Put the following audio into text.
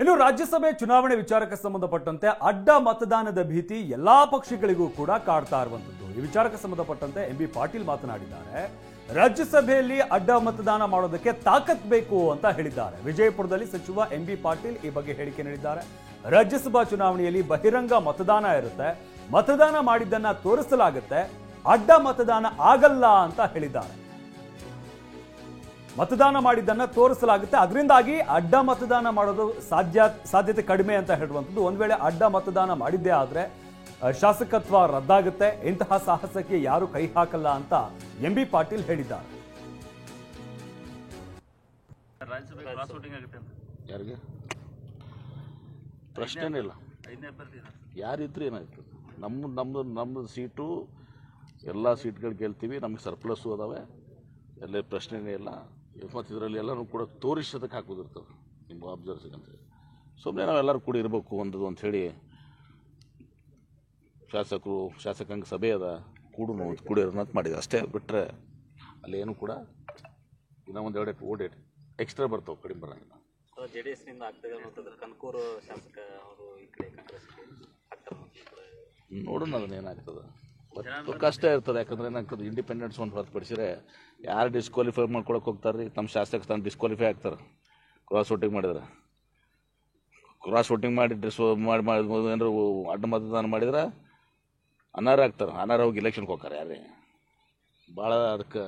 ಇನ್ನು ರಾಜ್ಯಸಭೆ ಚುನಾವಣೆ ವಿಚಾರಕ್ಕೆ ಸಂಬಂಧಪಟ್ಟಂತೆ ಅಡ್ಡ ಮತದಾನದ ಭೀತಿ ಎಲ್ಲಾ ಪಕ್ಷಗಳಿಗೂ ಕೂಡ ಕಾಡ್ತಾ ಇರುವಂತದ್ದು. ಈ ವಿಚಾರಕ್ಕೆ ಸಂಬಂಧಪಟ್ಟಂತೆ ಎಂಬಿ ಪಾಟೀಲ್ ಮಾತನಾಡಿದ್ದಾರೆ. ರಾಜ್ಯಸಭೆಯಲ್ಲಿ ಅಡ್ಡ ಮತದಾನ ಮಾಡೋದಕ್ಕೆ ತಾಕತ್ ಬೇಕು ಅಂತ ಹೇಳಿದ್ದಾರೆ. ವಿಜಯಪುರದಲ್ಲಿ ಸಚಿವ ಎಂಬಿ ಪಾಟೀಲ್ ಈ ಬಗ್ಗೆ ಹೇಳಿಕೆ ನೀಡಿದ್ದಾರೆ. ರಾಜ್ಯಸಭಾ ಚುನಾವಣೆಯಲ್ಲಿ ಬಹಿರಂಗ ಮತದಾನ ಇರುತ್ತೆ, ಮತದಾನ ಮಾಡಿದ್ದನ್ನ ತೋರಿಸಲಾಗುತ್ತೆ, ಅಡ್ಡ ಮತದಾನ ಆಗಲ್ಲ ಅಂತ ಹೇಳಿದ್ದಾರೆ. ಮತದಾನ ಮಾಡಿದ್ದನ್ನ ತೋರಿಸಲಾಗುತ್ತೆ, ಅದರಿಂದಾಗಿ ಅಡ್ಡ ಮತದಾನ ಮಾಡೋದು ಸಾಧ್ಯತೆ ಕಡಿಮೆ ಅಂತ ಹೇಳುವಂಥದ್ದು. ಒಂದ್ ವೇಳೆ ಅಡ್ಡ ಮತದಾನ ಮಾಡಿದ್ದೇ ಆದ್ರೆ ಶಾಸಕತ್ವ ರದ್ದಾಗುತ್ತೆ, ಇಂತಹ ಸಾಹಸಕ್ಕೆ ಯಾರು ಕೈ ಹಾಕಲ್ಲ ಅಂತ ಎಂಬಿ ಪಾಟೀಲ್ ಹೇಳಿದ್ದಾರೆ. ಯಾರಿಗೆ ಪ್ರಶ್ನೆನೇ ಇಲ್ಲ, ಯಾರಿದ್ರು ಏನಾಯ್ತು, ನಮ್ಮದು ಸೀಟು ಎಲ್ಲ ಸೀಟ್ಗಳು ಗೆಲ್ತೀವಿ, ನಮ್ಗೆ ಸರ್ಪ್ಲಸ್ಸು ಅದಾವೆ, ಎಲ್ಲ ಪ್ರಶ್ನೆನೇ ಇಲ್ಲ. ಮತ್ತು ಇದರಲ್ಲಿ ಎಲ್ಲರೂ ಕೂಡ ತೋರಿಸೋದಕ್ಕೆ ಹಾಕೋದಿರ್ತದೆ ನಿಮ್ಮ ಅಬ್ಸರ್ವೇಷನ್ ಅಂತ. ಸುಮ್ಮನೆ ನಾವೆಲ್ಲರೂ ಕೂಡ ಇರಬೇಕು ಅಂಥೇಳಿ ಶಾಸಕಾಂಗ ಸಭೆ ಅದ ಕೂಡಿರೋಣ ಅಂತ ಮಾಡಿದೆ ಅಷ್ಟೇ. ಬಿಟ್ಟರೆ ಅಲ್ಲೇನು ಕೂಡ ಇನ್ನೂ ಒಂದು ಎರಡು ಓಡೇಟ್ ಎಕ್ಸ್ಟ್ರಾ ಬರ್ತಾವೆ, ಕಡಿಮೆ ಬರೋಂಗಿಲ್ಲ. JDS-ನಿಂದ ಆಗ್ತದೆ ಅನ್ನೋದು ಕನಕೂರು ಶಾಸಕ ಅವರು ಈ ಕಡೆ ನೋಡೋಣ ಅದನ್ನ ಏನಾಗ್ತದೆ. ಕಷ್ಟ ಇರ್ತದೆ, ಯಾಕಂದ್ರೆ ಏನಾಗ್ತದೆ, ಇಂಡಿಪೆಂಡೆನ್ಸ್ ಒಂದು ಹೊರತುಪಡಿಸಿದ್ರೆ ಯಾರು ಡಿಸ್ಕ್ವಾಲಿಫೈ ಮಾಡ್ಕೊಳಕ್ಕೆ ಹೋಗ್ತಾರೆ ರೀ? ತಮ್ಮ ಶಾಸಕ ತಾನು ಡಿಸ್ಕ್ವಾಲಿಫೈ ಆಗ್ತಾರೆ ಕ್ರಾಸ್ ವೋಟಿಂಗ್ ಮಾಡಿದ್ರೆ. ಕ್ರಾಸ್ ವೋಟಿಂಗ್ ಮಾಡಿ ಏನಾರು ಅಡ್ಡ ಮತದಾನ ಮಾಡಿದ್ರೆ ಅನರ್ಹ ಆಗ್ತಾರೆ. ಅನರ್ಹ ಹೋಗಿ ಇಲೆಕ್ಷನ್ಗೆ ಹೋಗ್ತಾರೆ ಯಾರೇ. ಭಾಳ ಅದಕ್ಕೆ